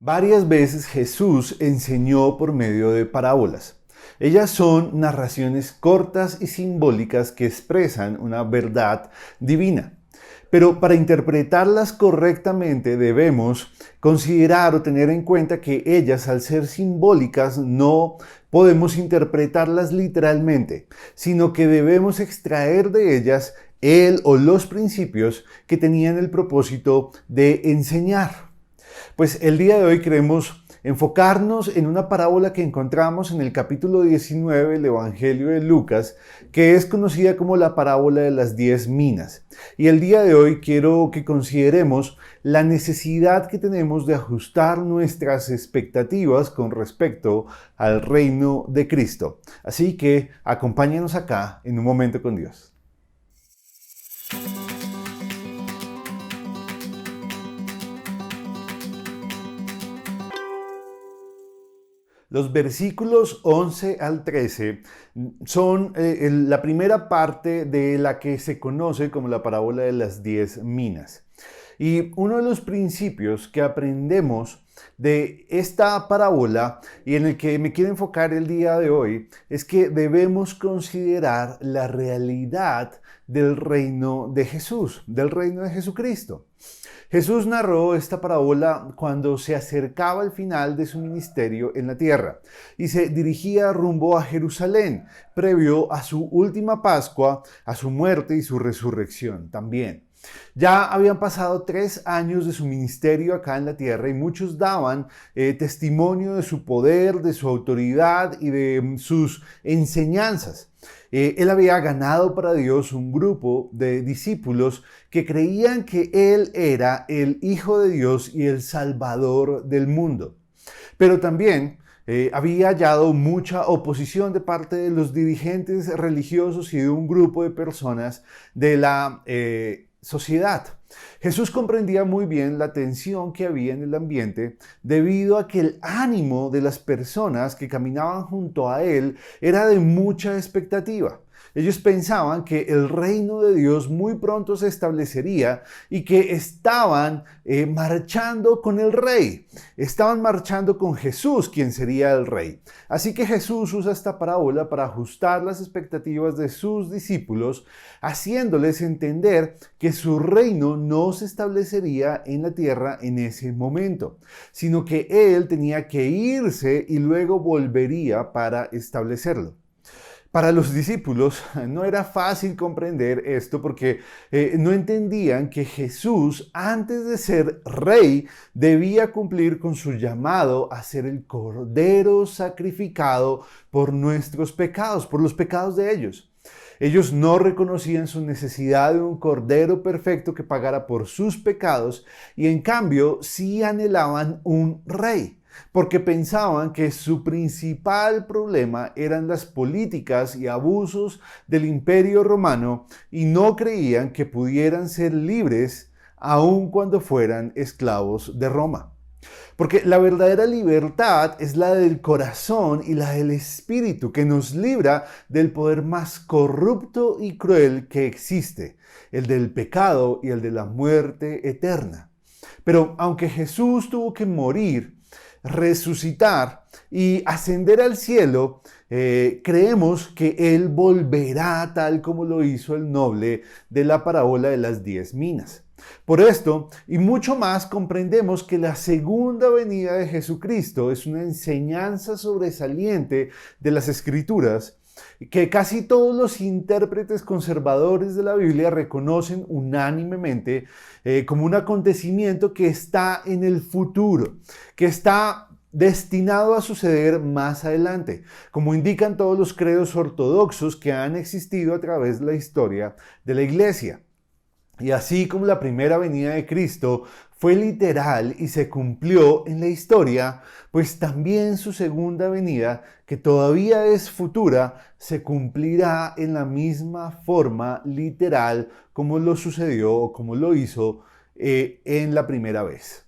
Varias veces Jesús enseñó por medio de parábolas. Ellas son narraciones cortas y simbólicas que expresan una verdad divina. Pero para interpretarlas correctamente debemos considerar o tener en cuenta que ellas, al ser simbólicas, no podemos interpretarlas literalmente, sino que debemos extraer de ellas el o los principios que tenían el propósito de enseñar. Pues el día de hoy queremos enfocarnos en una parábola que encontramos en el capítulo 19 del Evangelio de Lucas, que es conocida como la parábola de las 10 minas. Y el día de hoy quiero que consideremos la necesidad que tenemos de ajustar nuestras expectativas con respecto al reino de Cristo. Así que acompáñanos acá en un momento con Dios. Los versículos 11 al 13 son la primera parte de la que se conoce como la parábola de las 10 minas. Y uno de los principios que aprendemos de esta parábola y en el que me quiero enfocar el día de hoy es que debemos considerar la realidad del reino de Jesús, del reino de Jesucristo. Jesús narró esta parábola cuando se acercaba al final de su ministerio en la tierra y se dirigía rumbo a Jerusalén, previo a su última Pascua, a su muerte y su resurrección también. Ya habían pasado 3 años de su ministerio acá en la tierra y muchos daban testimonio de su poder, de su autoridad y de sus enseñanzas. Él había ganado para Dios un grupo de discípulos que creían que Él era el Hijo de Dios y el Salvador del mundo. Pero también había hallado mucha oposición de parte de los dirigentes religiosos y de un grupo de personas de la sociedad. Jesús comprendía muy bien la tensión que había en el ambiente debido a que el ánimo de las personas que caminaban junto a él era de mucha expectativa. Ellos pensaban que el reino de Dios muy pronto se establecería y que estaban marchando con el rey. Estaban marchando con Jesús, quien sería el rey. Así que Jesús usa esta parábola para ajustar las expectativas de sus discípulos, haciéndoles entender que su reino no se establecería en la tierra en ese momento, sino que Él tenía que irse y luego volvería para establecerlo. Para los discípulos no era fácil comprender esto porque no entendían que Jesús, antes de ser rey, debía cumplir con su llamado a ser el cordero sacrificado por nuestros pecados, por los pecados de ellos. Ellos no reconocían su necesidad de un cordero perfecto que pagara por sus pecados y en cambio sí anhelaban un rey, porque pensaban que su principal problema eran las políticas y abusos del Imperio Romano y no creían que pudieran ser libres aun cuando fueran esclavos de Roma. Porque la verdadera libertad es la del corazón y la del espíritu, que nos libra del poder más corrupto y cruel que existe, el del pecado y el de la muerte eterna. Pero aunque Jesús tuvo que morir, resucitar y ascender al cielo, creemos que Él volverá tal como lo hizo el noble de la parábola de las 10 minas. Por esto y mucho más comprendemos que la segunda venida de Jesucristo es una enseñanza sobresaliente de las Escrituras que casi todos los intérpretes conservadores de la Biblia reconocen unánimemente como un acontecimiento que está en el futuro, que está destinado a suceder más adelante, como indican todos los credos ortodoxos que han existido a través de la historia de la Iglesia. Y así como la primera venida de Cristo fue literal y se cumplió en la historia, pues también su segunda venida, que todavía es futura, se cumplirá en la misma forma literal como lo sucedió o como lo hizo en la primera vez.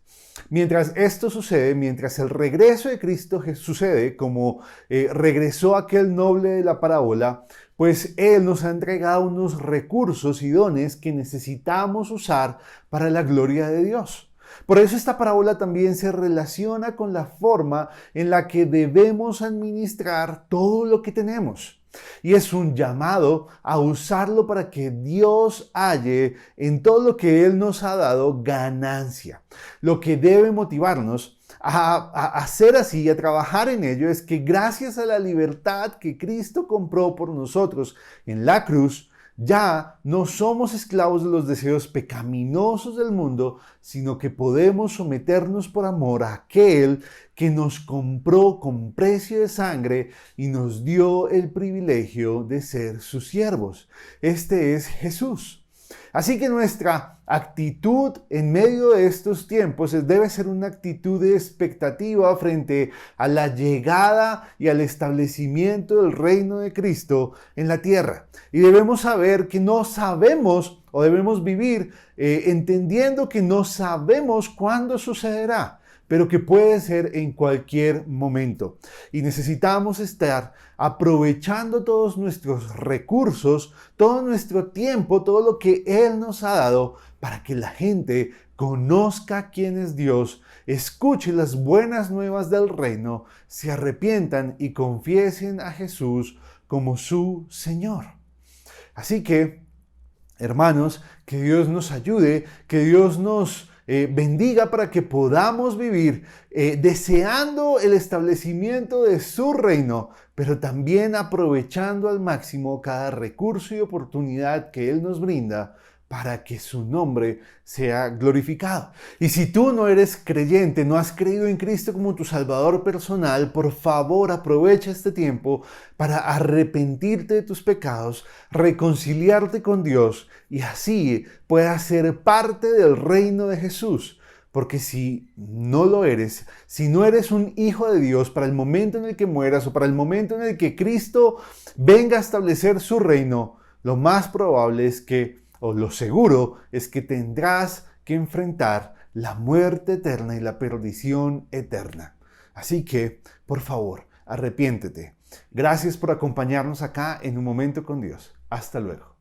Mientras esto sucede, mientras el regreso de Cristo sucede, como regresó aquel noble de la parábola, pues Él nos ha entregado unos recursos y dones que necesitamos usar para la gloria de Dios. Por eso esta parábola también se relaciona con la forma en la que debemos administrar todo lo que tenemos. Y es un llamado a usarlo para que Dios halle en todo lo que Él nos ha dado ganancia. Lo que debe motivarnos a hacer así, a trabajar en ello, es que gracias a la libertad que Cristo compró por nosotros en la cruz, ya no somos esclavos de los deseos pecaminosos del mundo, sino que podemos someternos por amor a aquel que nos compró con precio de sangre y nos dio el privilegio de ser sus siervos. Este es Jesús. Así que nuestra actitud en medio de estos tiempos debe ser una actitud de expectativa frente a la llegada y al establecimiento del reino de Cristo en la tierra. Y debemos saber que no sabemos, o debemos vivir entendiendo que no sabemos cuándo sucederá, pero que puede ser en cualquier momento. Y necesitamos estar aprovechando todos nuestros recursos, todo nuestro tiempo, todo lo que Él nos ha dado, para que la gente conozca quién es Dios, escuche las buenas nuevas del reino, se arrepientan y confiesen a Jesús como su Señor. Así que, hermanos, que Dios nos ayude, que Dios nos bendiga para que podamos vivir deseando el establecimiento de su reino, pero también aprovechando al máximo cada recurso y oportunidad que Él nos brinda para que su nombre sea glorificado. Y si tú no eres creyente, no has creído en Cristo como tu Salvador personal, por favor aprovecha este tiempo para arrepentirte de tus pecados, reconciliarte con Dios y así puedas ser parte del reino de Jesús. Porque si no lo eres, si no eres un hijo de Dios para el momento en el que mueras o para el momento en el que Cristo venga a establecer su reino, lo más probable es que, o lo seguro, es que tendrás que enfrentar la muerte eterna y la perdición eterna. Así que, por favor, arrepiéntete. Gracias por acompañarnos acá en Un Momento con Dios. Hasta luego.